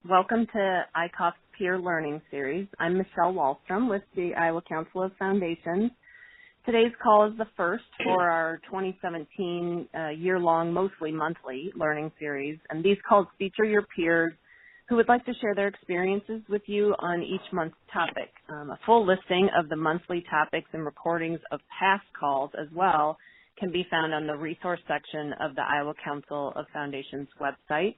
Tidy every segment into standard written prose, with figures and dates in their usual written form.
Welcome to ICOF's Peer Learning Series. I'm Michelle Wallstrom with the Iowa Council of Foundations. Today's call is the first for our 2017 year-long, mostly monthly learning series, and these calls feature your peers who would like to share their experiences with you on each month's topic. A full listing of the monthly topics and recordings of past calls as well can be found on the resource section of the Iowa Council of Foundations website.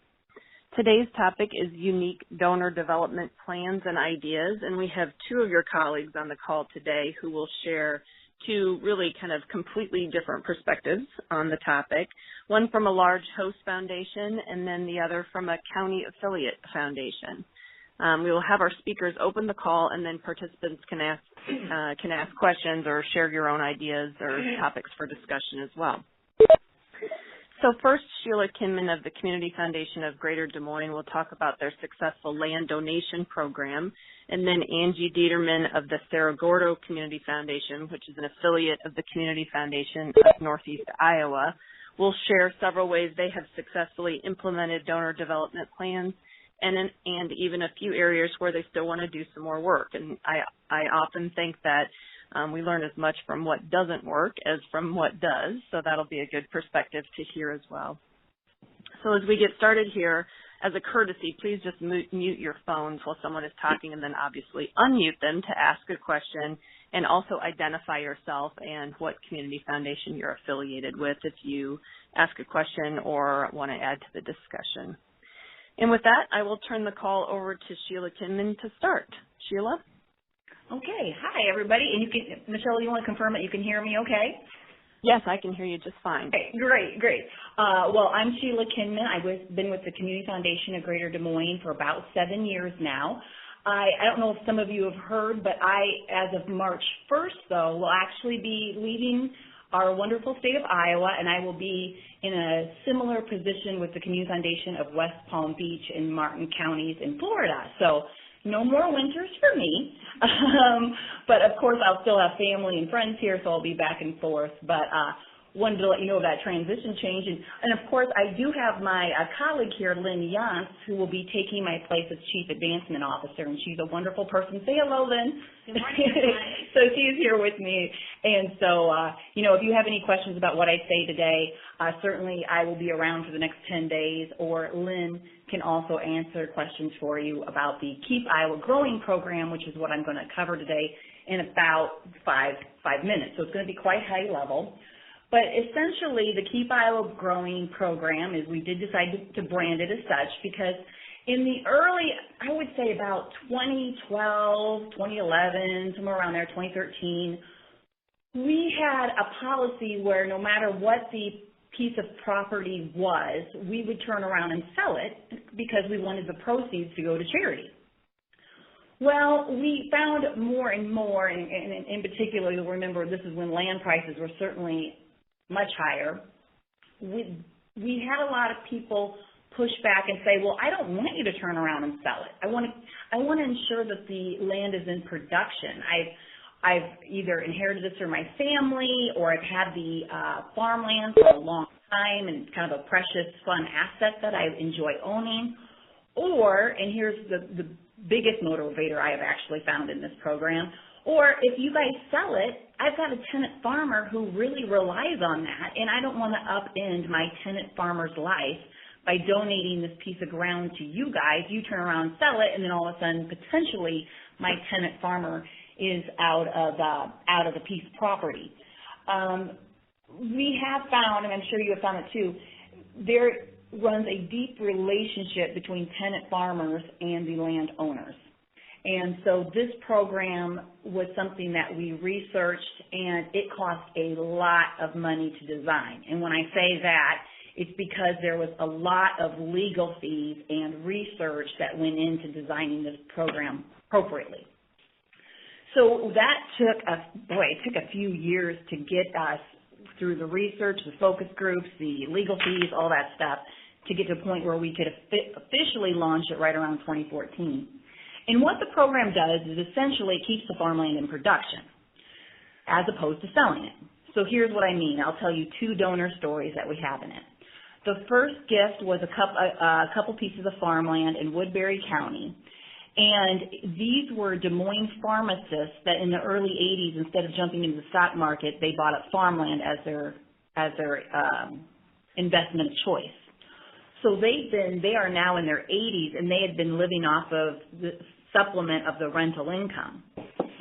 Today's topic is unique donor development plans and ideas, and we have two of your colleagues on the call today who will share two really kind of completely different perspectives on the topic, one from a large host foundation and then the other from a county affiliate foundation. We will have our speakers open the call, and then participants can ask questions or share your own ideas or topics for discussion as well. So first, Sheila Kinman of the Community Foundation of Greater Des Moines will talk about their successful land donation program, and then Angie Dieterman of the Cerro Gordo Community Foundation, which is an affiliate of the Community Foundation of Northeast Iowa, will share several ways they have successfully implemented donor development plans and even a few areas where they still want to do some more work. And I often think that we learn as much from what doesn't work as from what does, so that'll be a good perspective to hear as well. So as we get started here, as a courtesy, please just mute your phones while someone is talking, and then obviously unmute them to ask a question, and also identify yourself and what community foundation you're affiliated with if you ask a question or want to add to the discussion. And with that, I will turn the call over to Sheila Kinman to start. Sheila? Okay. Hi, everybody. And Michelle, you want to confirm that you can hear me okay? Yes, I can hear you just fine. Okay, great. Well, I'm Sheila Kinman. I've been with the Community Foundation of Greater Des Moines for about 7 years now. I don't know if some of you have heard, but as of March 1st, though, will actually be leaving our wonderful state of Iowa, and I will be in a similar position with the Community Foundation of West Palm Beach and Martin counties in Florida. So no more winters for me, but of course I'll still have family and friends here, so I'll be back and forth. But wanted to let you know of that transition change. And of course, I do have my colleague here, Lynn Jans, who will be taking my place as Chief Advancement Officer, and she's a wonderful person. Say hello, Lynn. Good morning. So she's here with me. And so, if you have any questions about what I say today, certainly I will be around for the next 10 days, or Lynn can also answer questions for you about the Keep Iowa Growing program, which is what I'm going to cover today in about five minutes. So it's going to be quite high level. But essentially, the Keep Iowa Growing program is we did decide to brand it as such because in the early, I would say about 2012, 2011, somewhere around there, 2013, we had a policy where no matter what the piece of property was, we would turn around and sell it because we wanted the proceeds to go to charity. Well, we found more and more, and in particular, you'll remember this is when land prices were certainly much higher. We had a lot of people push back and say, well, I don't want you to turn around and sell it. I want to ensure that the land is in production. I've either inherited this from my family, or I've had the farmland for a long time, and it's kind of a precious, fun asset that I enjoy owning. Or, and here's the biggest motivator I have actually found in this program, or if you guys sell it, I've got a tenant farmer who really relies on that, and I don't want to upend my tenant farmer's life by donating this piece of ground to you guys. You turn around and sell it, and then all of a sudden, potentially, my tenant farmer is out of the piece of property. We have found, and I'm sure you have found it too, there runs a deep relationship between tenant farmers and the landowners. And so this program was something that we researched, and it cost a lot of money to design. And when I say that, it's because there was a lot of legal fees and research that went into designing this program appropriately. So that took a few years to get us through the research, the focus groups, the legal fees, all that stuff, to get to a point where we could officially launch it right around 2014. And what the program does is essentially it keeps the farmland in production as opposed to selling it. So here's what I mean. I'll tell you two donor stories that we have in it. The first gift was a couple pieces of farmland in Woodbury County. And these were Des Moines pharmacists that in the early 80s, instead of jumping into the stock market, they bought up farmland as their investment of choice. So they are now in their 80s, and they had been living off of the supplement of the rental income.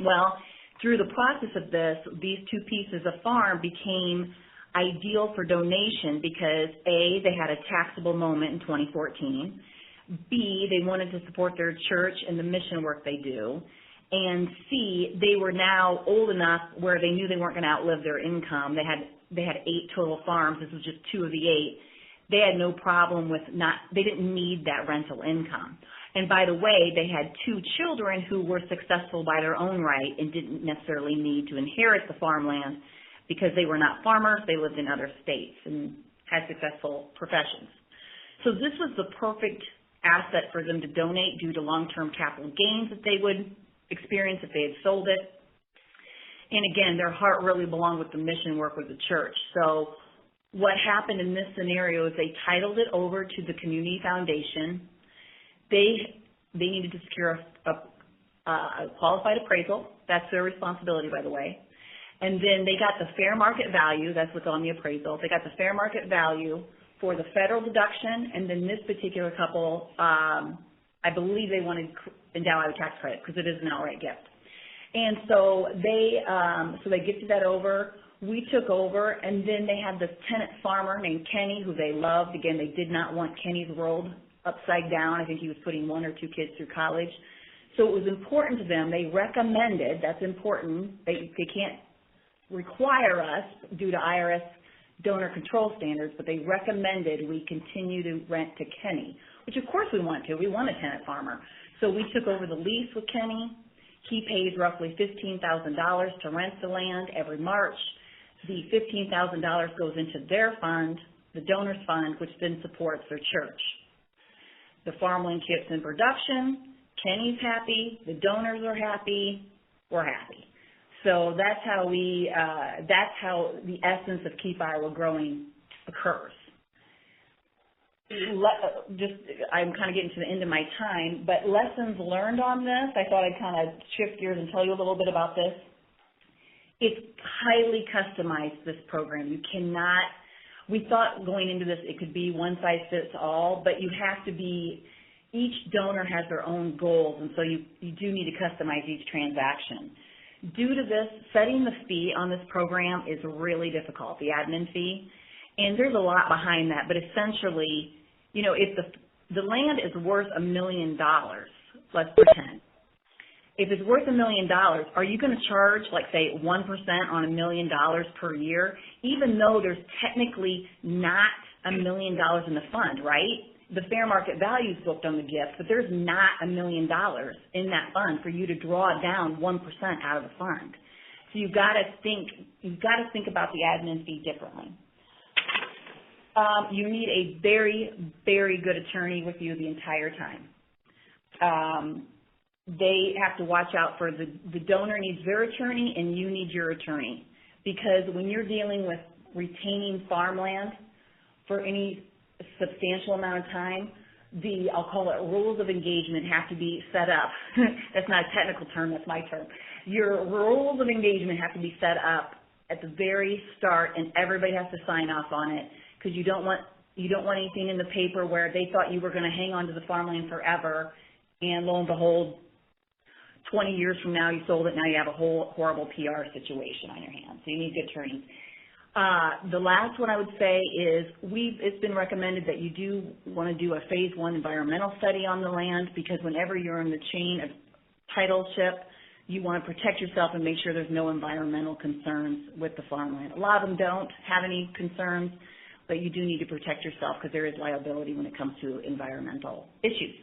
Well, through the process of this, these two pieces of farm became ideal for donation because A, they had a taxable moment in 2014. B, they wanted to support their church and the mission work they do. And C, they were now old enough where they knew they weren't going to outlive their income. They had 8 total farms. This was just 2 of the 8. They had no problem with they didn't need that rental income. And by the way, they had 2 children who were successful by their own right and didn't necessarily need to inherit the farmland because they were not farmers. They lived in other states and had successful professions. So this was the perfect asset for them to donate due to long-term capital gains that they would experience if they had sold it. And again, their heart really belonged with the mission work with the church. So what happened in this scenario is they titled it over to the community foundation. They needed to secure a qualified appraisal. That's their responsibility, by the way. And then they got the fair market value. That's what's on the appraisal. They got the fair market value for the federal deduction, and then this particular couple, I believe they wanted endowed with tax credit because it is an outright gift. And so they gifted that over. We took over, and then they had this tenant farmer named Kenny who they loved. Again, they did not want Kenny's world upside down. I think he was putting 1 or 2 kids through college. So it was important to them. They recommended, that's important, they can't require us due to IRS donor control standards, but they recommended we continue to rent to Kenny, which of course we want to. We want a tenant farmer. So we took over the lease with Kenny. He pays roughly $15,000 to rent the land every March. The $15,000 goes into their fund, the donors fund, which then supports their church. The farmland keeps in production. Kenny's happy. The donors are happy. We're happy. So that's how the essence of Keep Iowa Growing occurs. I'm kind of getting to the end of my time, but lessons learned on this, I thought I'd kind of shift gears and tell you a little bit about this. It's highly customized, this program. We thought going into this it could be one size fits all, but you have to each donor has their own goals, and so you do need to customize each transaction. Due to this, setting the fee on this program is really difficult, the admin fee, and there's a lot behind that, but essentially, if the land is worth $1 million, let's pretend. If it's worth $1 million, are you going to charge, like, say, 1% on $1 million per year, even though there's technically not $1 million in the fund, right? The fair market value is booked on the gift, but there's not $1 million in that fund for you to draw down 1% out of the fund. So you've got to think about the admin fee differently. You need a very, very good attorney with you the entire time. They have to watch out for the donor needs their attorney and you need your attorney, because when you're dealing with retaining farmland for any substantial amount of time, I'll call it rules of engagement have to be set up. That's not a technical term, that's my term. Your rules of engagement have to be set up at the very start, and everybody has to sign off on it, because you don't want anything in the paper where they thought you were going to hang on to the farmland forever, and lo and behold, 20 years from now you sold it, now you have a whole horrible PR situation on your hands. So you need good attorneys. The last one I would say is it's been recommended that you do want to do a phase 1 environmental study on the land, because whenever you're in the chain of titleship, you want to protect yourself and make sure there's no environmental concerns with the farmland. A lot of them don't have any concerns, but you do need to protect yourself because there is liability when it comes to environmental issues.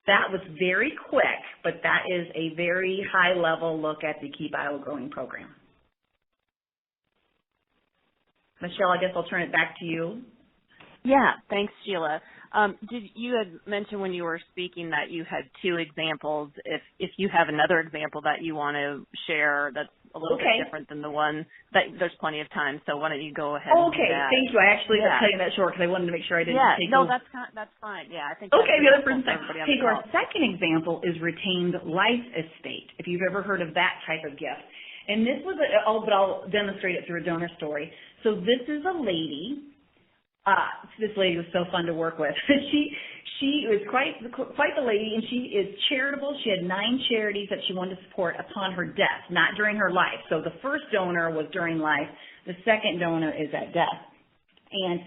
That was very quick, but that is a very high-level look at the Keep Iowa Growing program. Michelle, I guess I'll turn it back to you. Yeah, thanks, Sheila. You had mentioned when you were speaking that you had 2 examples. If you have another example that you want to share that's a little bit different than the one that there's plenty of time. So why don't you go ahead and do that? Thank you. I actually was cutting that short because I wanted to make sure I didn't take over. That's fine. Yeah, I think the other person. Okay, so our second example is retained life estate, if you've ever heard of that type of gift. And this was but I'll demonstrate it through a donor story. So this is a lady. This lady was so fun to work with. She was quite the lady, and she is charitable. She had 9 charities that she wanted to support upon her death, not during her life. So the first donor was during life. The second donor is at death. And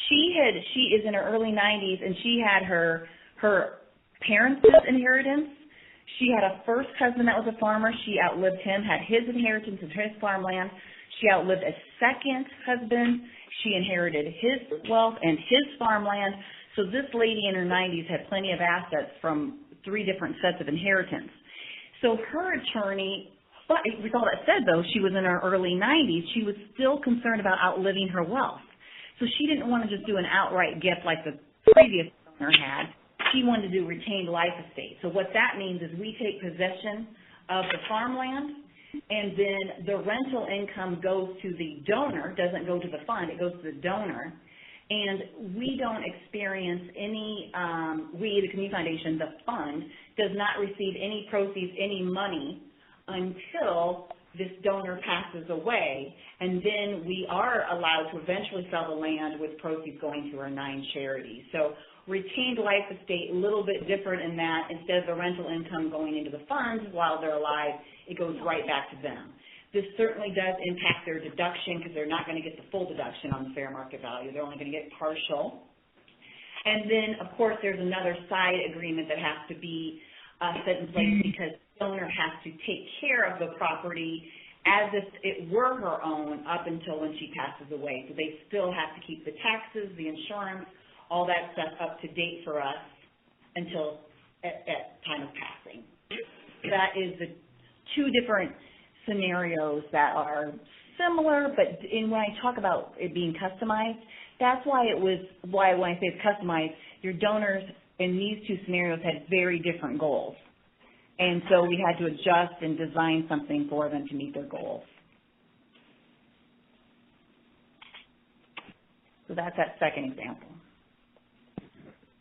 she is in her early 90s, and she had her parents' inheritance. She had a first husband that was a farmer. She outlived him, had his inheritance and his farmland. She outlived a second husband. She inherited his wealth and his farmland. So this lady in her 90s had plenty of assets from 3 different sets of inheritance. So her attorney, but with all that said, though, she was in her early 90s. She was still concerned about outliving her wealth. So she didn't want to just do an outright gift like the previous owner had. She wanted to do retained life estate. So what that means is we take possession of the farmland, and then the rental income goes to the donor, doesn't go to the fund, it goes to the donor. And we don't experience any, the Community Foundation, the fund, does not receive any proceeds, any money until this donor passes away. And then we are allowed to eventually sell the land with proceeds going to our 9 charities. So retained life estate, a little bit different in that instead of the rental income going into the funds while they're alive, it goes right back to them. This certainly does impact their deduction because they're not going to get the full deduction on the fair market value. They're only going to get partial. And then, of course, there's another side agreement that has to be set in place because the owner has to take care of the property as if it were her own up until when she passes away. So they still have to keep the taxes, the insurance, all that stuff up to date for us until at time of passing. That is the 2 different scenarios that are similar, but when I talk about it being customized, that's why when I say it's customized, your donors in these 2 scenarios had very different goals. And so we had to adjust and design something for them to meet their goals. So that's that second example.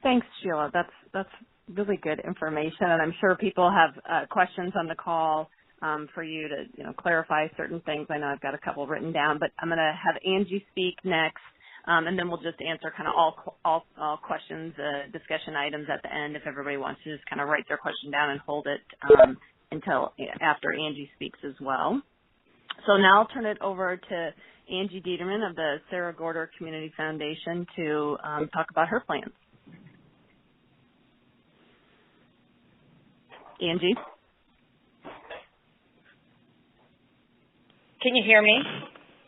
Thanks, Sheila. That's really good information, and I'm sure people have questions on the call for you to clarify certain things. I know I've got a couple written down, but I'm going to have Angie speak next, and then we'll just answer kind of all questions, discussion items at the end if everybody wants to just kind of write their question down and hold it until after Angie speaks as well. So now I'll turn it over to Angie Dieterman of the Sarah Gorder Community Foundation to talk about her plans. Angie? Can you hear me?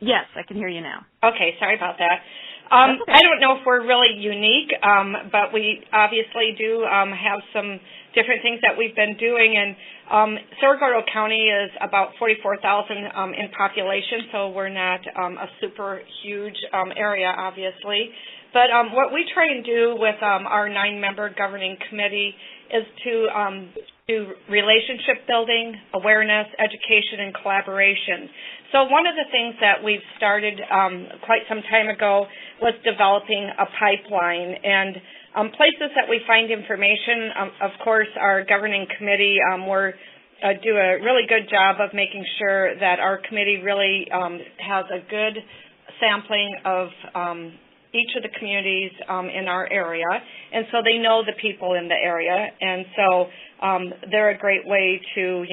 Yes, I can hear you now. Okay, sorry about that. Okay. I don't know if we're really unique, but we obviously do have some different things that we've been doing. And Cerro Gordo County is about 44,000 in population, so we're not a super huge area, obviously. But what we try and do with our 9-member governing committee is to do relationship building, awareness, education, and collaboration. So one of the things that we've started quite some time ago was developing a pipeline. And places that we find information, of course, our governing committee do a really good job of making sure that our committee really has a good sampling of each of the communities in our area, and so they know the people in the area, and so they're a great way to,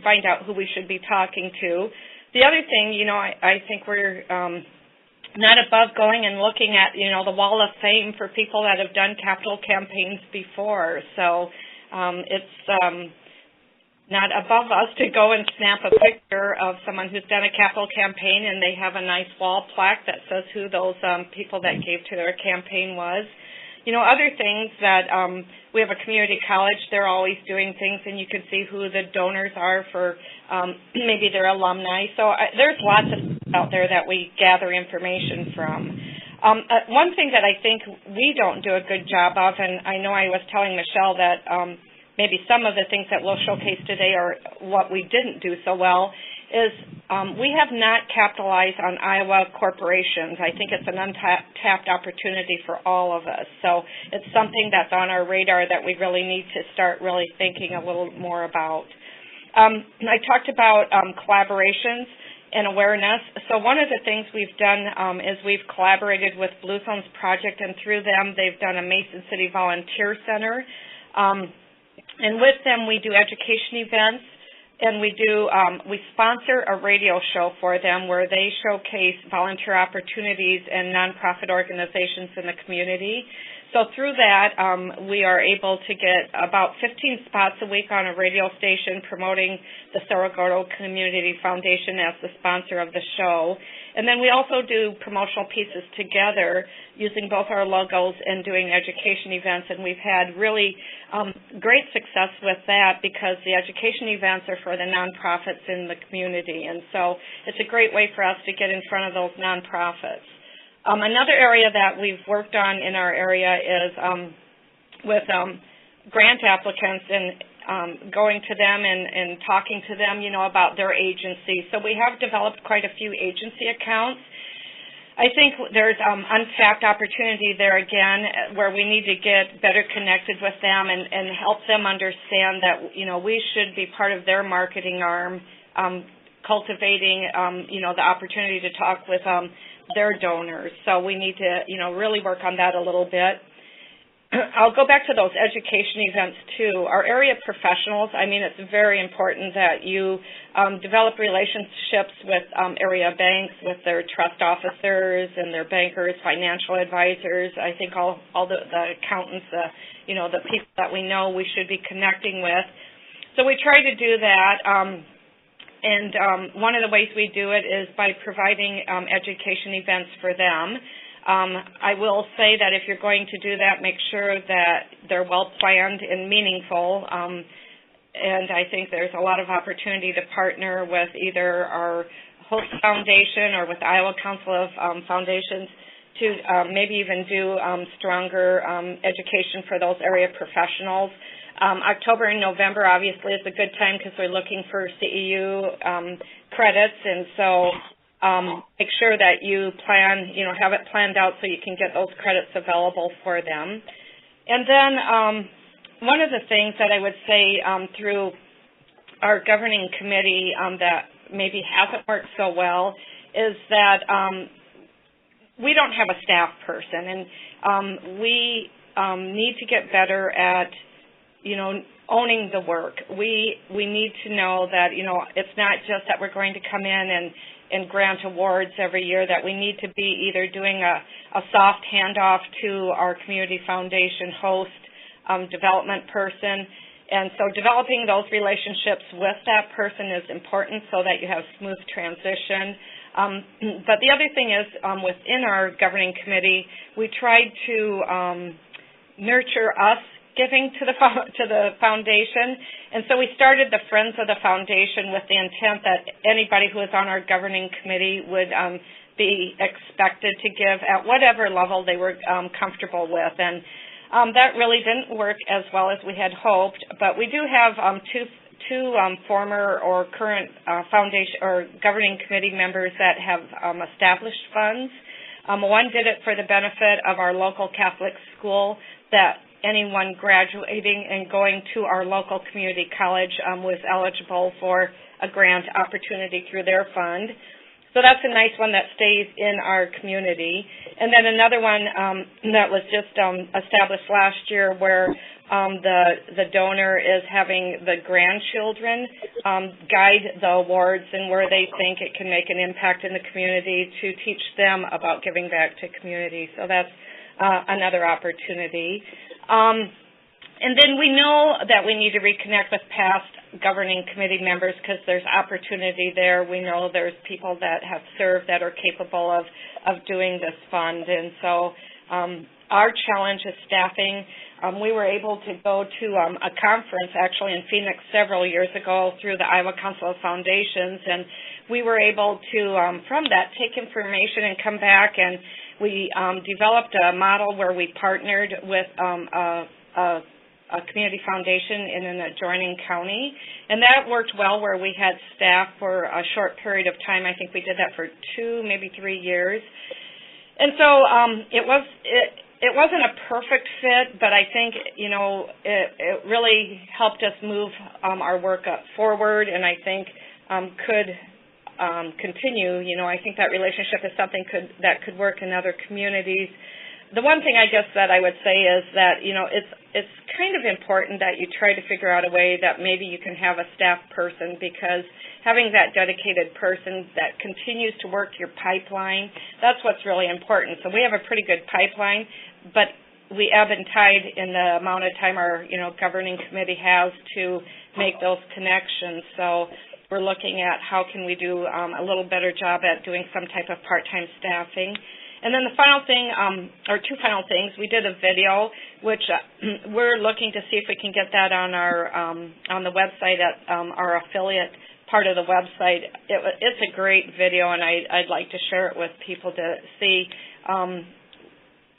find out who we should be talking to. The other thing, I think we're not above going and looking at, the Wall of Fame for people that have done capital campaigns before, so it's not above us to go and snap a picture of someone who's done a capital campaign and they have a nice wall plaque that says who those people that gave to their campaign was. Other things that we have a community college, they're always doing things, and you can see who the donors are for maybe their alumni. So there's lots of stuff out there that we gather information from. One thing that I think we don't do a good job of, and I know I was telling Michelle that maybe some of the things that we'll showcase today are what we didn't do so well, is we have not capitalized on Iowa corporations. I think it's an untapped opportunity for all of us. So it's something that's on our radar that we really need to start really thinking a little more about. I talked about collaborations and awareness. So one of the things we've done is we've collaborated with Blue Zones Project, and through them they've done a Mason City Volunteer Center. And with them we do education events, and we sponsor a radio show for them where they showcase volunteer opportunities and nonprofit organizations in the community. So through that, we are able to get about 15 spots a week on a radio station promoting the Cerro Gordo Community Foundation as the sponsor of the show. And then we also do promotional pieces together using both our logos and doing education events, and we've had really great success with that because the education events are for the nonprofits in the community, and so it's a great way for us to get in front of those nonprofits. Another area that we've worked on in our area is with grant applicants and going to them and talking to them, about their agency. So we have developed quite a few agency accounts. I think there's untapped opportunity there again where we need to get better connected with them and help them understand that, we should be part of their marketing arm, cultivating, the opportunity to talk with their donors. So we need to, really work on that a little bit. I'll go back to those education events too. Our area professionals, it's very important that you develop relationships with area banks, with their trust officers and their bankers, financial advisors. I think all the accountants, the people that we know we should be connecting with. So we try to do that. And one of the ways we do it is by providing education events for them. I will say that if you're going to do that, make sure that they're well planned and meaningful. And I think there's a lot of opportunity to partner with either our host foundation or with the Iowa Council of Foundations to maybe even do stronger education for those area professionals. October and November obviously is a good time because we're looking for CEU credits, and so make sure that you plan, have it planned out so you can get those credits available for them. And then one of the things that I would say through our governing committee that maybe hasn't worked so well is that we don't have a staff person, and we need to get better at owning the work. We need to know that, it's not just that we're going to come in and grant awards every year, that we need to be either doing a soft handoff to our community foundation host, development person. And so developing those relationships with that person is important so that you have smooth transition. But the other thing is within our governing committee, we tried to nurture us giving to the foundation, and so we started the Friends of the Foundation with the intent that anybody who is on our governing committee would be expected to give at whatever level they were comfortable with, and that really didn't work as well as we had hoped. But we do have two former or current foundation or governing committee members that have established funds. One did it for the benefit of our local Catholic school, that anyone graduating and going to our local community college was eligible for a grant opportunity through their fund. So that's a nice one that stays in our community. And then another one that was just established last year where the donor is having the grandchildren guide the awards and where they think it can make an impact in the community to teach them about giving back to community. So that's another opportunity. And then we know that we need to reconnect with past governing committee members because there's opportunity there. We know there's people that have served that are capable of doing this fund. And so our challenge is staffing. We were able to go to a conference actually in Phoenix several years ago through the Iowa Council of Foundations, and we were able to, from that, take information and come back, and we developed a model where we partnered with a a community foundation in an adjoining county, and that worked well where we had staff for a short period of time. I think we did that for 2, maybe 3 years. And so it wasn't a perfect fit, but I think, it really helped us move our work forward, and I think could continue. I think that relationship is something that could work in other communities. The one thing I guess that I would say is that, it's kind of important that you try to figure out a way that maybe you can have a staff person, because having that dedicated person that continues to work your pipeline, that's what's really important. So we have a pretty good pipeline, but we ebb and tide in the amount of time our, governing committee has to make those connections. So we're looking at how can we do a little better job at doing some type of part-time staffing. And then the final thing, or 2 final things, we did a video, which we're looking to see if we can get that on our on the website at our affiliate part of the website. It's a great video, and I'd like to share it with people to see.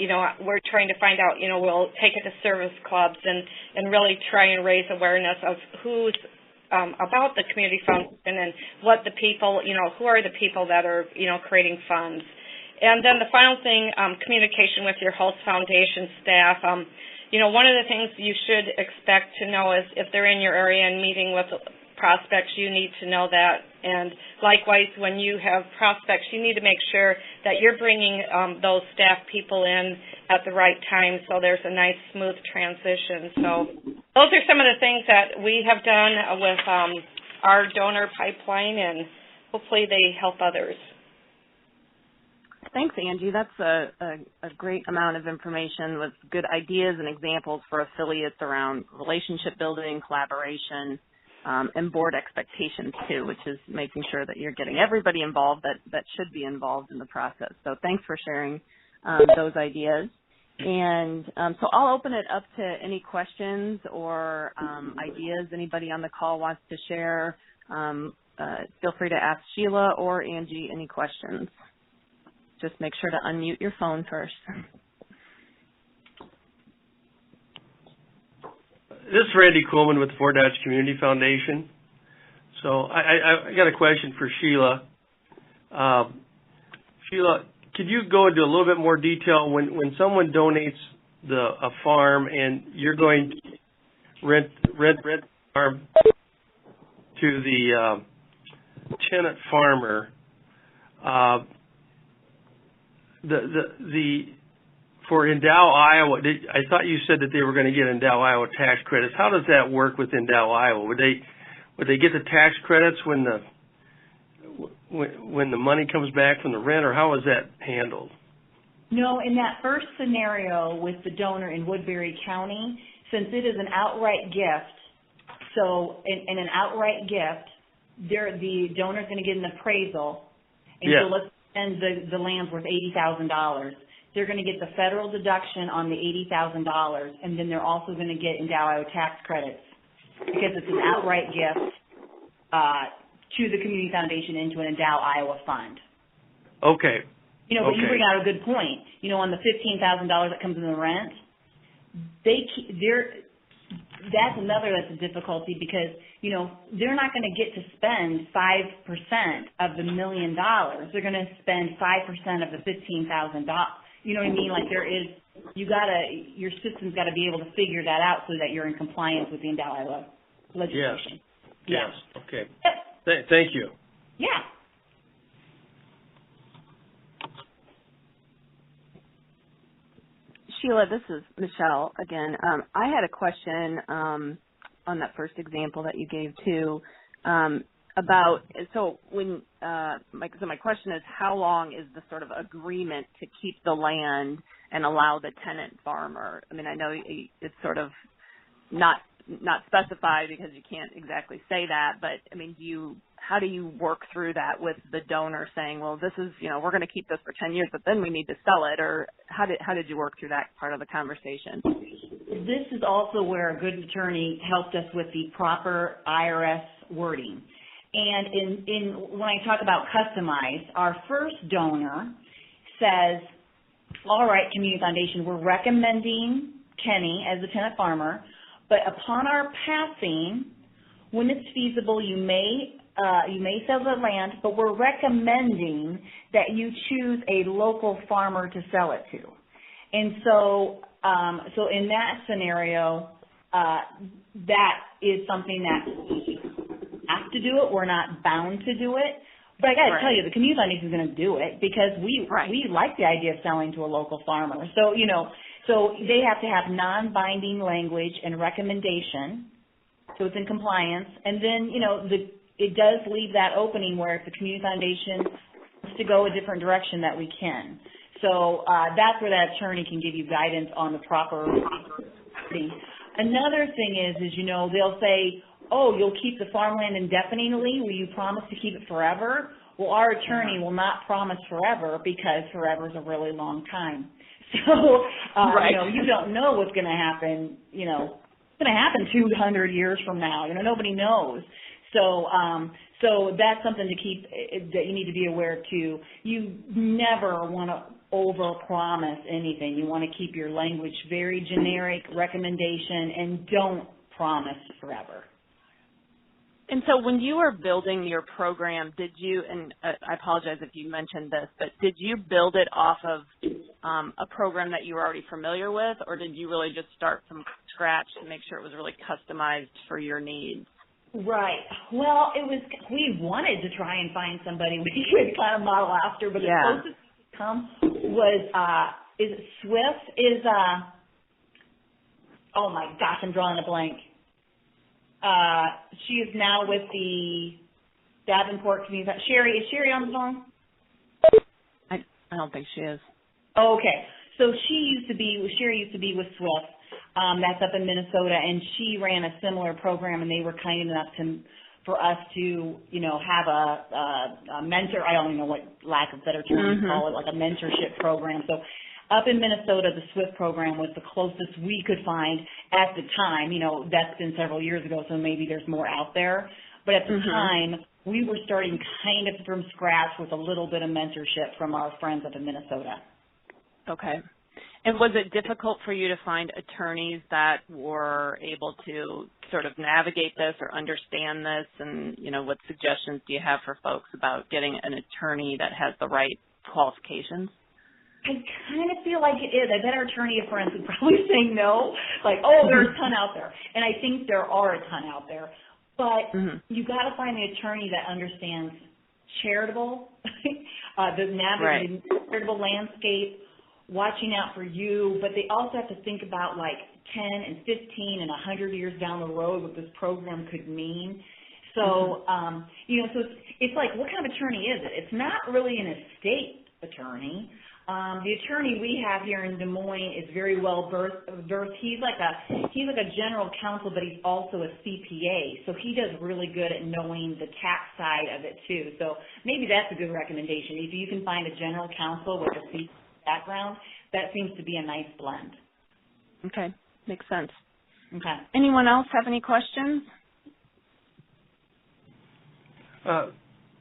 We're trying to find out. We'll take it to service clubs and really try and raise awareness of who's about the community foundation and what the people, who are the people that are, creating funds. And then the final thing, communication with your host foundation staff. One of the things you should expect to know is if they're in your area and meeting with prospects, you need to know that. And likewise, when you have prospects, you need to make sure that you're bringing those staff people in at the right time so there's a nice, smooth transition. So those are some of the things that we have done with our donor pipeline, and hopefully they help others. Thanks, Angie. That's a great amount of information with good ideas and examples for affiliates around relationship building, collaboration, and board expectations too, which is making sure that you're getting everybody involved that should be involved in the process. So thanks for sharing those ideas. And so I'll open it up to any questions or ideas anybody on the call wants to share. Feel free to ask Sheila or Angie any questions. Just make sure to unmute your phone first. This is Randy Coleman with the Fort Dodge Community Foundation. So I got a question for Sheila. Sheila, could you go into a little bit more detail when someone donates a farm and you're going to rent the farm to the tenant farmer? For Endow, Iowa, I thought you said that they were going to get Endow, Iowa tax credits. How does that work with Endow, Iowa? Would they get the tax credits when the money comes back from the rent, or how is that handled? No, in that first scenario with the donor in Woodbury County, since it is an outright gift, so in an outright gift, the donor is going to get an appraisal, and so let's and the land's worth $80,000. They're going to get the federal deduction on the $80,000, and then they're also going to get Endow Iowa tax credits because it's an outright gift to the community foundation into an Endow Iowa fund. Okay. But you bring out a good point. On the $15,000 that comes in the rent, that's a difficulty because, they're not going to get to spend 5% of the $1 million. They're going to spend 5% of the $15,000. You know what I mean? Like your system's got to be able to figure that out so that you're in compliance with the Endow Iowa legislation. Yes. Okay. Thank you. Yeah. Sheila, this is Michelle again. I had a question on that first example that you gave too about my question is how long is the sort of agreement to keep the land and allow the tenant farmer? I mean, I know it's sort of not specified because you can't exactly say that, but I mean, how do you work through that with the donor saying, well, this is, we're going to keep this for 10 years, but then we need to sell it, or how did you work through that part of the conversation? This is also where a good attorney helped us with the proper IRS wording. And when I talk about customized, our first donor says, all right, Community Foundation, we're recommending Kenny as the tenant farmer, But upon our passing, when it's feasible, you may sell the land, but we're recommending that you choose a local farmer to sell it to. And so, so in that scenario, that is something that we have to do it. We're not bound to do it. But I got to tell you, the Community Foundation is going to do it because we like the idea of selling to a local farmer. So, you know, so they have to have non-binding language and recommendation, so it's in compliance. And then, you know, it does leave that opening where if the Community Foundation wants to go a different direction, that we can. So that's where that attorney can give you guidance on the proper thing. Another thing is, you know, they'll say, oh, you'll keep the farmland indefinitely. Will you promise to keep it forever? Well, our attorney will not promise forever because forever is a really long time. So, you know, you don't know what's going to happen, you know, it's going to happen 200 years from now. You know, nobody knows. So, so that's something to keep, that you need to be aware of too. You never want to over-promise anything. You want to keep your language very generic, recommendation, and don't promise forever. And so when you were building your program, did you, and I apologize if you mentioned this, but did you build it off of a program that you were already familiar with, or did you really just start from scratch to make sure it was really customized for your needs? Right. Well, we wanted to try and find somebody we could kind of model after, but the closest we come was, is it Swift? Oh my gosh, I'm drawing a blank. She is now with the Davenport Community. Is Sherry on the phone? I don't think she is. Oh, okay. So Sherry used to be with Swift. That's up in Minnesota, and she ran a similar program, and they were kind enough for us to, you know, have a mentor. I don't even know what lack of better term to call it, like a mentorship program. So up in Minnesota, the SWIFT program was the closest we could find at the time. You know, that's been several years ago, so maybe there's more out there. But at the time, we were starting kind of from scratch with a little bit of mentorship from our friends up in Minnesota. Okay. And was it difficult for you to find attorneys that were able to sort of navigate this or understand this? And, you know, what suggestions do you have for folks about getting an attorney that has the right qualifications? I kind of feel like it is. I bet our attorney friends would probably say no, like, oh, there's a ton out there. And I think there are a ton out there. But you got to find the attorney that understands charitable, the navigating charitable landscape, watching out for you, but they also have to think about like 10 and 15 and 100 years down the road what this program could mean. So, you know, so it's like, what kind of attorney is it? It's not really an estate attorney. The attorney we have here in Des Moines is very well versed. He's like a general counsel, but he's also a CPA. So he does really good at knowing the tax side of it too. So maybe that's a good recommendation. If you can find a general counsel with a CPA background, that seems to be a nice blend. Okay, makes sense. Okay. Anyone else have any questions?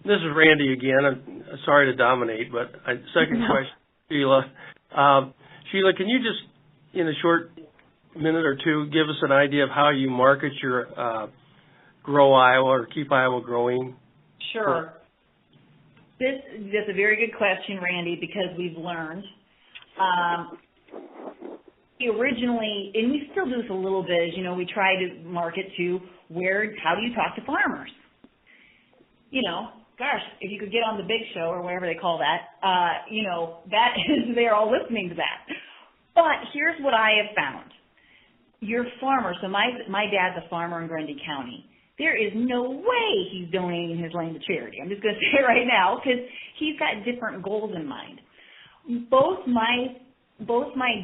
This is Randy again. I'm sorry to dominate, but second question, Sheila. Sheila, can you just, in a short minute or two, give us an idea of how you market your Grow Iowa or Keep Iowa Growing? Sure. That's a very good question, Randy, because we've learned. Originally, and we still do this a little bit, you know, we try to market to how do you talk to farmers? You know, gosh, if you could get on the Big Show or whatever they call that, you know, that is, they're all listening to that. But here's what I have found. Your farmer, so my dad's a farmer in Grundy County. There is no way he's donating his land to charity. I'm just going to say it right now because he's got different goals in mind. Both my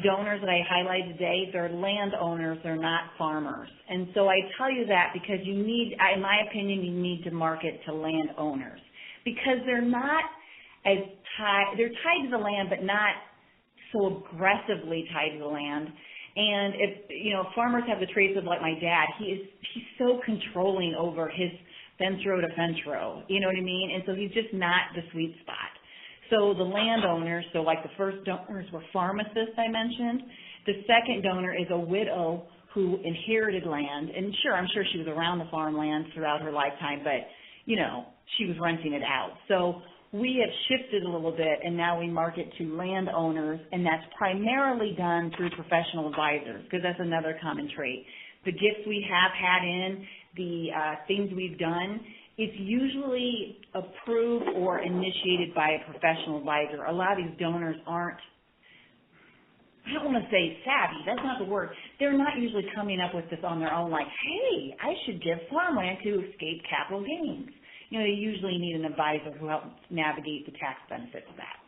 donors that I highlighted today, they're landowners, they're not farmers. And so I tell you that because you need, in my opinion, you need to market to landowners because they're not as tied, they're tied to the land but not so aggressively tied to the land. And if, you know, farmers have the traits of like my dad, he's so controlling over his fence row to fence row, you know what I mean? And so he's just not the sweet spot. So the landowners, so like the first donors were pharmacists I mentioned. The second donor is a widow who inherited land, and sure, I'm sure she was around the farmland throughout her lifetime, but, you know, she was renting it out. So we have shifted a little bit, and now we market to landowners, and that's primarily done through professional advisors, because that's another common trait. The gifts we have had in, the things we've done, it's usually approved or initiated by a professional advisor. A lot of these donors aren't, I don't want to say savvy, that's not the word. They're not usually coming up with this on their own like, hey, I should give farmland to escape capital gains. You know, they usually need an advisor who helps navigate the tax benefits of that.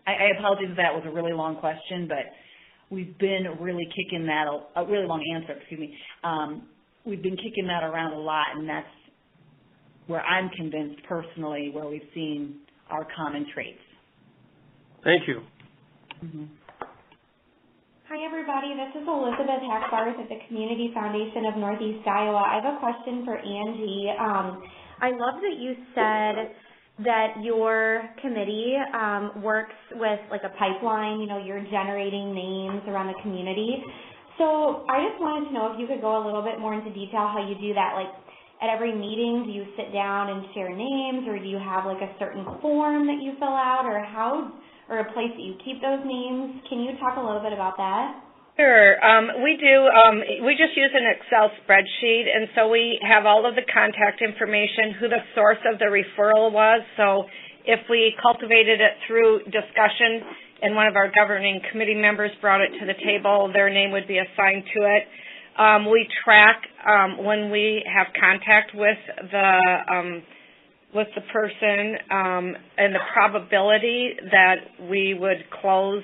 I apologize if that was a really long question, but we've been really kicking that, a really long answer, excuse me. We've been kicking that around a lot, and that's where I'm convinced personally where we've seen our common traits. Thank you. Mm-hmm. Hi, everybody. This is Elizabeth Hackbarth at the Community Foundation of Northeast Iowa. I have a question for Angie. I love that you said that your committee works with like a pipeline, you know, you're generating names around the community. So I just wanted to know if you could go a little bit more into detail how you do that. Like at every meeting, do you sit down and share names, or do you have like a certain form that you fill out, or a place that you keep those names? Can you talk a little bit about that? Sure. We do. We just use an Excel spreadsheet, and so we have all of the contact information, who the source of the referral was. So if we cultivated it through discussion and one of our governing committee members brought it to the table, their name would be assigned to it. We track when we have contact with the person and the probability that we would close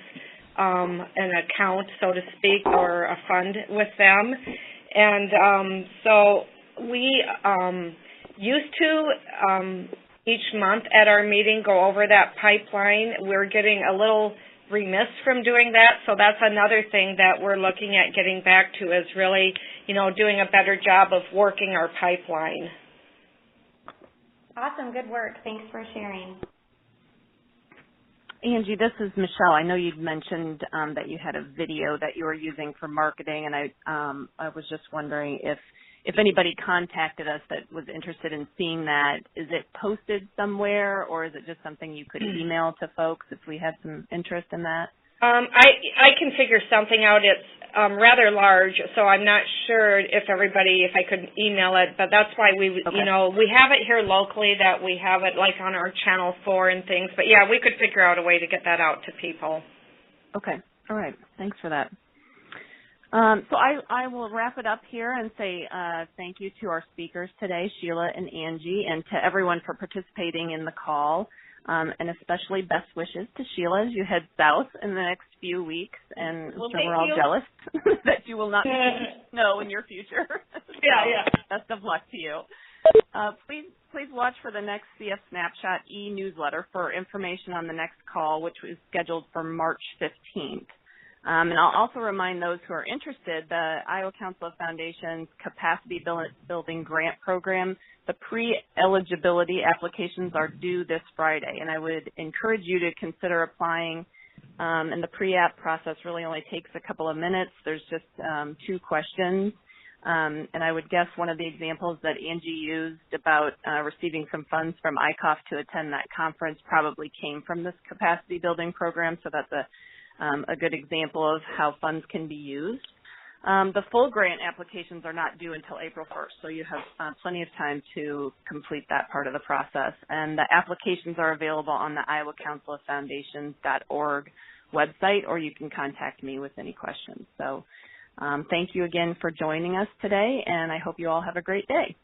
an account, so to speak, or a fund with them. And so we used to each month at our meeting go over that pipeline. We're getting a little remiss from doing that, so that's another thing that we're looking at getting back to, is really, you know, doing a better job of working our pipeline. Awesome. Good work. Thanks for sharing. Angie, this is Michelle. I know you'd mentioned that you had a video that you were using for marketing, and I was just wondering if anybody contacted us that was interested in seeing that. Is it posted somewhere, or is it just something you could email to folks if we had some interest in that? I can figure something out. It's rather large, so I'm not sure if I could email it, but that's why we, okay, you know, we have it here locally, that we have it like on our Channel 4 and things, but yeah, we could figure out a way to get that out to people. Okay. All right. Thanks for that. So I will wrap it up here and say thank you to our speakers today, Sheila and Angie, and to everyone for participating in the call. And especially best wishes to Sheila as you head south in the next few weeks. And well, we're all jealous that you will not see snow in your future. Yeah. Best of luck to you. Please watch for the next CF Snapshot e-newsletter for information on the next call, which is scheduled for March 15th. And I'll also remind those who are interested, the Iowa Council of Foundations Capacity Building Grant Program, the pre-eligibility applications are due this Friday, and I would encourage you to consider applying. And the pre-app process really only takes a couple of minutes. There's just 2 questions. And I would guess one of the examples that Angie used about receiving some funds from ICOF to attend that conference probably came from this capacity building program, so that's a good example of how funds can be used. The full grant applications are not due until April 1st, so you have plenty of time to complete that part of the process. And the applications are available on the Iowa Council of Foundations.org website, or you can contact me with any questions. So thank you again for joining us today, and I hope you all have a great day.